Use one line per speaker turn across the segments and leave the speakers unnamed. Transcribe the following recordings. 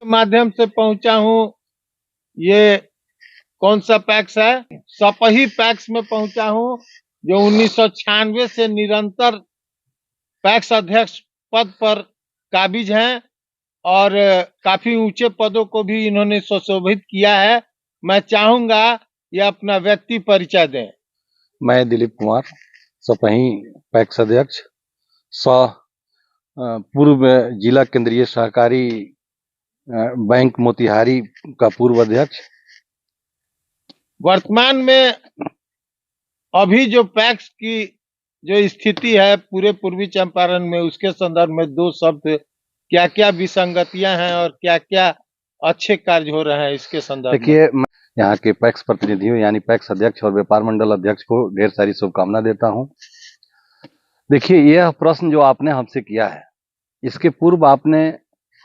माध्यम से पहुंचा हूं। ये कौन सा पैक्स है? सपही पैक्स में पहुंचा हूं, जो 1996 से निरंतर पैक्स अध्यक्ष पद पर काबिज हैं और काफी ऊंचे पदों को भी इन्होंने सुशोभित किया है। मैं चाहूंगा ये अपना व्यक्ति परिचय दें।
मैं दिलीप कुमार, सपही पैक्स अध्यक्ष, सह पूर्व जिला केंद्रीय सहकारी बैंक मोतिहारी का पूर्व अध्यक्ष।
वर्तमान में अभी जो पैक्स की जो स्थिति है पूरे पूर्वी चंपारण में, उसके संदर्भ में दो शब्द, क्या क्या विसंगतियां हैं और क्या क्या अच्छे कार्य हो रहे हैं इसके संदर्भ में।
देखिए, मैं यहाँ के पैक्स प्रतिनिधियों यानी पैक्स अध्यक्ष और व्यापार मंडल अध्यक्ष को ढेर सारी शुभकामना देता हूँ। देखिए, यह प्रश्न जो आपने हमसे किया है, इसके पूर्व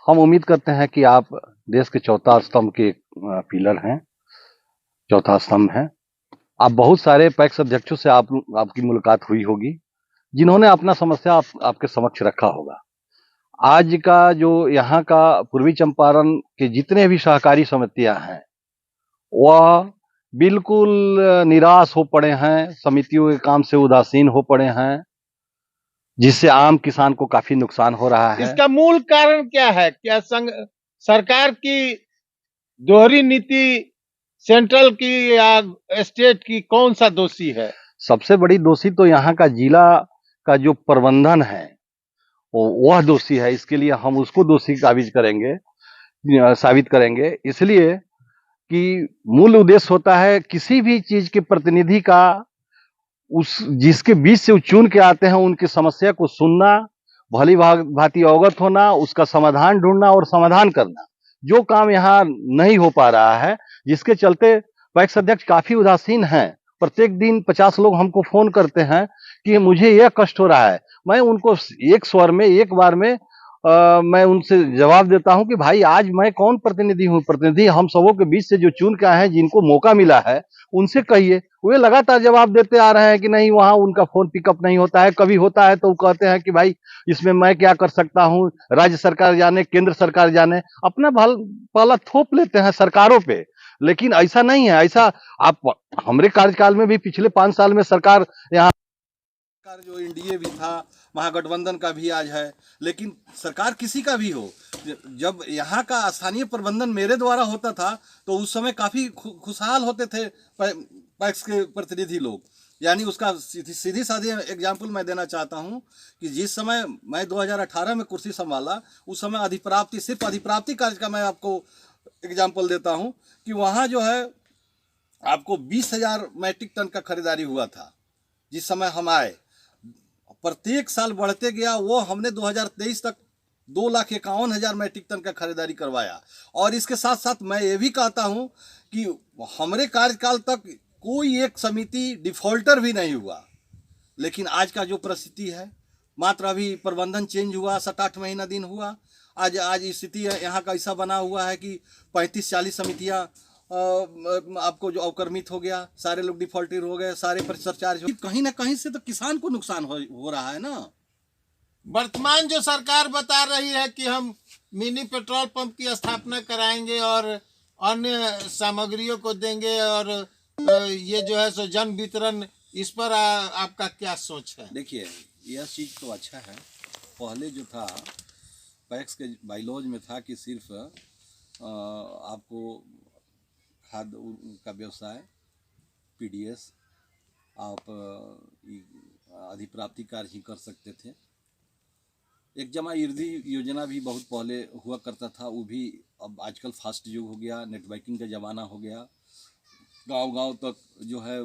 हम उम्मीद करते हैं कि आप देश के चौथा स्तंभ के पिलर हैं, चौथा स्तंभ हैं। आप बहुत सारे पैक्स अध्यक्षों से आपकी मुलाकात हुई होगी, जिन्होंने अपना समस्या आपके समक्ष रखा होगा। आज का जो यहाँ का पूर्वी चंपारण के जितने भी सहकारी समितियां हैं, वह बिल्कुल निराश हो पड़े हैं, समितियों के काम से उदासीन हो पड़े हैं, जिससे आम किसान को काफी नुकसान हो रहा है।
इसका मूल कारण क्या है? क्या सरकार की दोहरी नीति, सेंट्रल की या स्टेट की, कौन सा दोषी है?
सबसे बड़ी दोषी तो यहाँ का जिला का जो प्रबंधन है वह दोषी है। इसके लिए हम उसको दोषी साबित करेंगे, इसलिए कि मूल उद्देश्य होता है किसी भी चीज के प्रतिनिधि का जिसके बीच से चुन के आते हैं उनकी समस्या को सुनना, भली भांति अवगत होना, उसका समाधान ढूंढना और समाधान करना। जो काम यहाँ नहीं हो पा रहा है, जिसके चलते पैक्स अध्यक्ष काफी उदासीन हैं। प्रत्येक दिन 50 लोग हमको फोन करते हैं कि मुझे यह कष्ट हो रहा है। मैं उनको एक स्वर में, एक बार में मैं उनसे जवाब देता हूं कि भाई, आज मैं कौन प्रतिनिधि हूं? प्रतिनिधि हम सबों के बीच से जो चुन के आए हैं, जिनको मौका मिला है, उनसे कहिए। वे लगातार जवाब देते आ रहे हैं कि नहीं, वहां उनका फोन पिकअप नहीं होता है। कभी होता है तो वो कहते हैं कि भाई, इसमें मैं क्या कर सकता हूं, राज्य सरकार जाने, केंद्र सरकार जाने। अपना पाला थोप लेते हैं सरकारों पे, लेकिन ऐसा नहीं है। ऐसा आप हमारे कार्यकाल में भी, पिछले 5 साल में सरकार यहाँ जो एनडीए भी था, महागठबंधन का भी आज है, लेकिन सरकार किसी का भी हो, जब यहाँ का स्थानीय प्रबंधन मेरे द्वारा होता था तो उस समय काफी खुशहाल होते थे पैक्स के प्रतिनिधि लोग। यानी उसका सीधी साधी एग्जाम्पल मैं देना चाहता हूँ कि जिस समय मैं 2018 में कुर्सी संभाला, उस समय अधिप्राप्ति, सिर्फ अधिप्राप्ति कार्य का मैं आपको एग्जाम्पल देता हूँ कि वहाँ जो है आपको 20,000 मैट्रिक टन का खरीदारी हुआ था जिस समय हम आए। प्रत्येक साल बढ़ते गया, वो हमने 2023 तक 2,51,000 मैट्रिक टन का खरीदारी करवाया। और इसके साथ साथ मैं ये भी कहता हूं कि हमारे कार्यकाल तक कोई एक समिति डिफॉल्टर भी नहीं हुआ। लेकिन आज का जो परिस्थिति है, मात्र अभी प्रबंधन चेंज हुआ, 7-8 महीना दिन हुआ, आज स्थिति यहाँ का ऐसा बना हुआ है कि 35-40 समितियाँ आपको जो अवक्रमित हो गया, सारे लोग डिफॉल्टर हो गए, सारे पर चार्ज हो। कहीं ना कहीं से तो किसान को नुकसान हो रहा है ना।
वर्तमान जो सरकार बता रही है कि हम मिनी पेट्रोल पंप की स्थापना कराएंगे और अन्य सामग्रियों को देंगे, और ये जो है सो जन वितरण, इस पर आपका क्या सोच है?
देखिए, यह चीज़ तो अच्छा है। पहले जो था पैक्स के बाइलॉज में था कि सिर्फ आपको खाद्य का व्यवसाय, पीडीएस, आप अधिप्राप्ति कार्य ही कर सकते थे। एक जमा ईर्दी योजना भी बहुत पहले हुआ करता था, वो भी अब आजकल फास्ट युग हो गया, नेट बैंकिंग का ज़माना हो गया। गांव-गांव तक जो है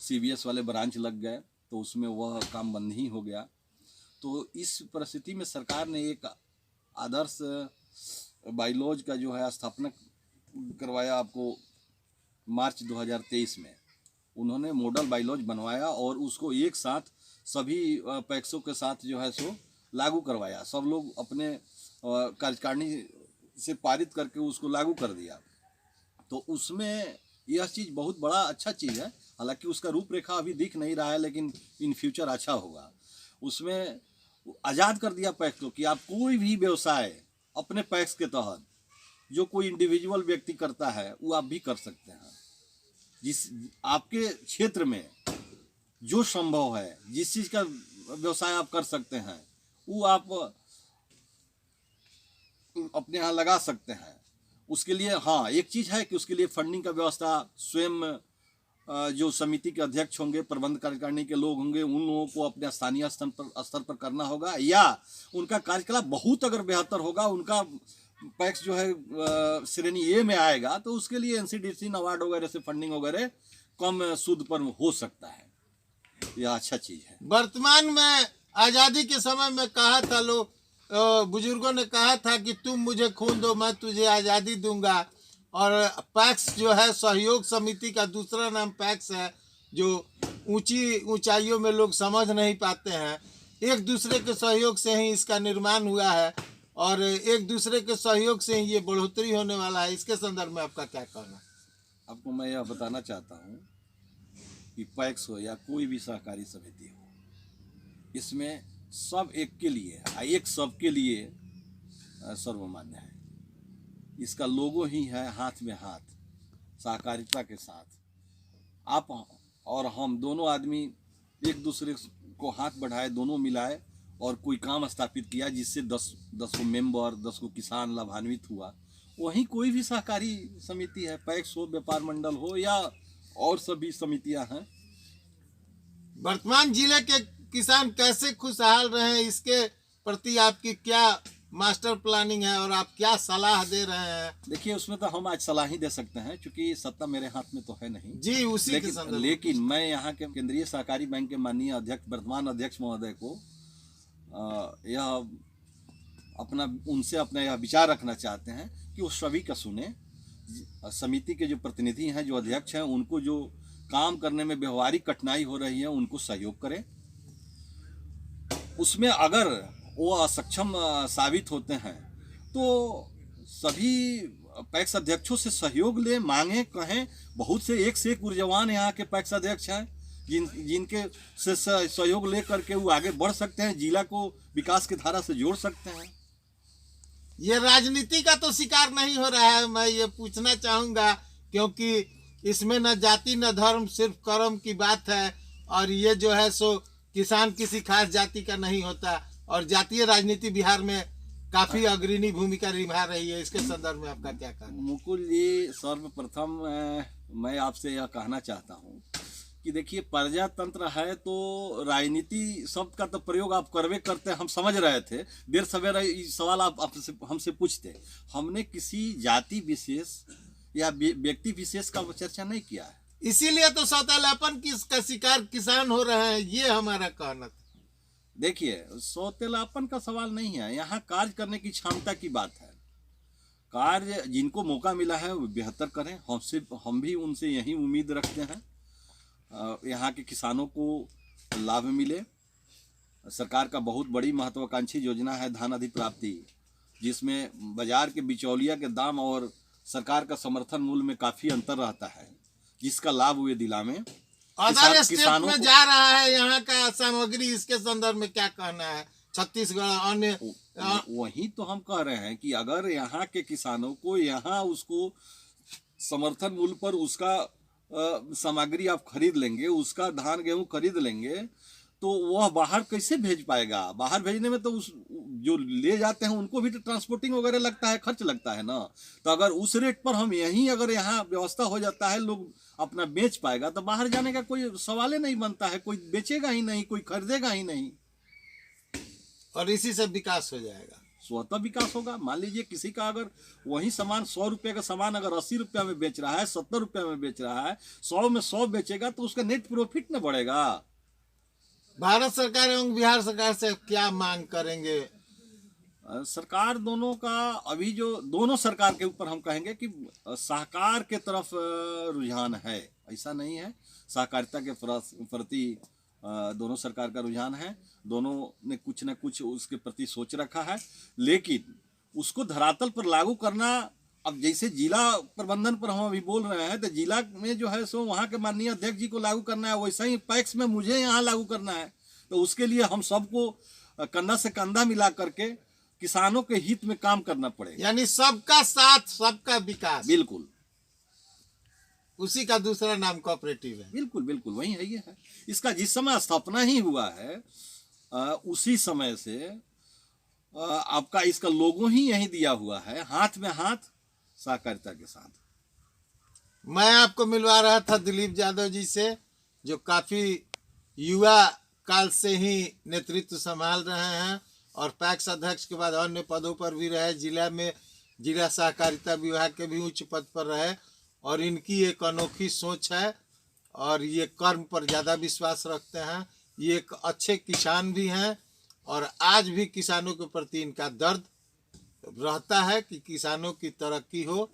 सीबीएस वाले ब्रांच लग गए, तो उसमें वह काम बंद ही हो गया। तो इस परिस्थिति में सरकार ने एक आदर्श बाइलॉज का जो है स्थापना करवाया। आपको मार्च 2023 में उन्होंने मॉडल बाइलॉज बनवाया और उसको एक साथ सभी पैक्सों के साथ जो है सो लागू करवाया। सब लोग अपने कार्यकारिणी से पारित करके उसको लागू कर दिया। तो उसमें यह चीज़ बहुत बड़ा अच्छा चीज़ है। हालांकि उसका रूपरेखा अभी दिख नहीं रहा है, लेकिन इन फ्यूचर अच्छा होगा। उसमें आज़ाद कर दिया पैक्स को कि आप कोई भी व्यवसाय अपने पैक्स के तहत
जो कोई इंडिविजुअल व्यक्ति करता है वो आप भी कर सकते हैं। जिस आपके क्षेत्र में जो संभव है, जिस चीज़ का व्यवसाय आप कर सकते हैं वो आप अपने यहाँ लगा सकते हैं। उसके लिए हाँ एक चीज़ है कि उसके लिए फंडिंग का व्यवस्था स्वयं जो समिति के अध्यक्ष होंगे, प्रबंध कार्यकारिणी के लोग होंगे, उन लोगों को अपने स्थानीय स्तर पर करना होगा, या उनका कार्यकलाप बहुत अगर बेहतर होगा, उनका पैक्स जो है श्रेणी ए में आएगा, तो उसके लिए एनसीडीसी नाबार्ड वगैरह से फंडिंग वगैरह कम सूद पर हो सकता है। यह अच्छा चीज़ है।
वर्तमान में आज़ादी के समय में कहा था बुजुर्गों ने कहा था कि तुम मुझे खून दो मैं तुझे आज़ादी दूंगा, और पैक्स जो है सहयोग समिति का दूसरा नाम पैक्स है, जो ऊंचाइयों में लोग समझ नहीं पाते हैं। एक दूसरे के सहयोग से ही इसका निर्माण हुआ है और एक दूसरे के सहयोग से ही ये बढ़ोतरी होने वाला है। इसके संदर्भ में आपका क्या कहना?
आपको मैं यह बताना चाहता हूँ कि पैक्स हो या कोई भी सहकारी समिति हो, इसमें सब एक के लिए है, एक सबके लिए सर्वमान्य है। इसका लोगो ही है हाथ में हाथ, सहकारिता के साथ। आप और हम दोनों आदमी एक दूसरे को हाथ बढ़ाए, दोनों मिलाए और कोई काम स्थापित किया जिससे 10 को मेंबर, 10 को किसान लाभान्वित हुआ। वहीं कोई भी सहकारी समिति है, पैक्स हो, व्यापार मंडल हो या और सभी समितियां हैं।
वर्तमान जिले के किसान कैसे खुशहाल रहे, इसके प्रति आपकी क्या मास्टर प्लानिंग है और आप क्या सलाह दे रहे हैं?
देखिए, उसमें तो हम आज सलाह ही दे सकते हैं क्योंकि सत्ता मेरे हाथ में तो है नहीं
जी, उसी
लेकिन मैं यहाँ के केंद्रीय सहकारी बैंक के माननीय अध्यक्ष, वर्तमान अध्यक्ष महोदय को यह उनसे अपना यह विचार रखना चाहते हैं कि वो सभी का सुने। समिति के जो प्रतिनिधि हैं, जो अध्यक्ष हैं, उनको जो काम करने में व्यवहारिक कठिनाई हो रही है उनको सहयोग करें। उसमें अगर वो असक्षम साबित होते हैं तो सभी पैक्स अध्यक्षों से सहयोग ले, मांगे, कहें। बहुत से एक ऊर्जावान यहाँ के पैक्स अध्यक्ष हैं जिनके से सहयोग ले करके वो आगे बढ़ सकते हैं, जिला को विकास की धारा से जोड़ सकते हैं।
ये राजनीति का तो शिकार नहीं हो रहा है, मैं ये पूछना चाहूँगा, क्योंकि इसमें न जाति न धर्म, सिर्फ कर्म की बात है। और ये जो है सो किसान किसी खास जाति का नहीं होता, और जातीय राजनीति बिहार में काफी अग्रणी भूमिका निभा रही है। इसके संदर्भ में आपका क्या कहना?
मुकुल जी, सर्वप्रथम मैं आपसे यह कहना चाहता हूँ कि देखिए, प्रजातंत्र है तो राजनीति शब्द का तो प्रयोग आप करवे करते हैं, हम समझ रहे थे। देर सवेर सवाल आप हमसे पूछते, हमने किसी जाति विशेष या व्यक्ति विशेष का चर्चा नहीं किया है।
इसीलिए तो सौतेलापन का शिकार किसान हो रहे हैं, ये हमारा कहना था।
देखिए, सौतेलापन का सवाल नहीं है, यहाँ कार्य करने की क्षमता की बात है। कार्य जिनको मौका मिला है वो बेहतर करें। हम भी उनसे यही उम्मीद रखते हैं, यहाँ के किसानों को लाभ मिले। सरकार का बहुत बड़ी महत्वाकांक्षी योजना है धान अधिप्राप्ति, जिसमें बाजार के बिचौलिया के दाम और सरकार का समर्थन मूल्य में काफी अंतर रहता है, जिसका लाभ वे दिलावें।
अदर स्टेट में जा रहा है यहाँ का सामग्री, इसके संदर्भ में क्या कहना है? छत्तीसगढ़ अन्य
वही तो हम कह रहे हैं कि अगर यहाँ के किसानों को यहाँ उसको समर्थन मूल्य पर उसका सामग्री आप खरीद लेंगे, उसका धान गेहूं खरीद लेंगे, तो वह बाहर कैसे भेज पाएगा? बाहर भेजने में तो उस जो ले जाते हैं उनको भी तो ट्रांसपोर्टिंग वगैरह लगता है, खर्च लगता है ना। तो अगर उस रेट पर हम यहीं अगर यहाँ व्यवस्था हो जाता है, लोग अपना बेच पाएगा, तो बाहर जाने का कोई सवाल ही नहीं बनता है। कोई बेचेगा ही नहीं, कोई खरीदेगा ही नहीं,
और इसी से विकास हो जाएगा,
स्वतः विकास होगा। मान लीजिए किसी का अगर वही सामान 100 रुपये का सामान अगर 80 रुपया में बेच रहा है, 70 रुपया में बेच रहा है, 100 में 100 बेचेगा तो उसका नेट प्रॉफिट न बढ़ेगा।
भारत सरकार एवं बिहार सरकार से क्या मांग करेंगे?
सरकार दोनों का अभी जो दोनों सरकार के ऊपर हम कहेंगे कि सहकार के तरफ रुझान है, ऐसा नहीं है। सहकारिता के प्रति दोनों सरकार का रुझान है, दोनों ने कुछ न कुछ उसके प्रति सोच रखा है, लेकिन उसको धरातल पर लागू करना, अब जैसे जिला प्रबंधन पर हम अभी बोल रहे हैं, तो जिला में जो है सो वहाँ के माननीय अध्यक्ष जी को लागू करना है, वैसा ही पैक्स में मुझे यहाँ लागू करना है। तो उसके लिए हम सबको कंधा से कंधा मिला करके किसानों के हित में काम करना पड़ेगा।
यानी सबका साथ सबका विकास,
बिल्कुल
उसी का दूसरा नाम कोऑपरेटिव है।
बिल्कुल बिल्कुल वही है, ये है। इसका जिस समय स्थापना ही हुआ है उसी समय से आपका इसका लोगो ही यही दिया हुआ है, हाथ में हाथ सहकारिता के साथ।
मैं आपको मिलवा रहा था दिलीप यादव जी से, जो काफी युवा काल से ही नेतृत्व संभाल रहे हैं और पैक्स अध्यक्ष के बाद अन्य पदों पर भी रहे, जिला में जिला सहकारिता विभाग के भी उच्च पद पर रहे। और इनकी एक अनोखी सोच है और ये कर्म पर ज़्यादा विश्वास रखते हैं। ये एक अच्छे किसान भी हैं और आज भी किसानों के प्रति इनका दर्द रहता है कि किसानों की तरक्की हो,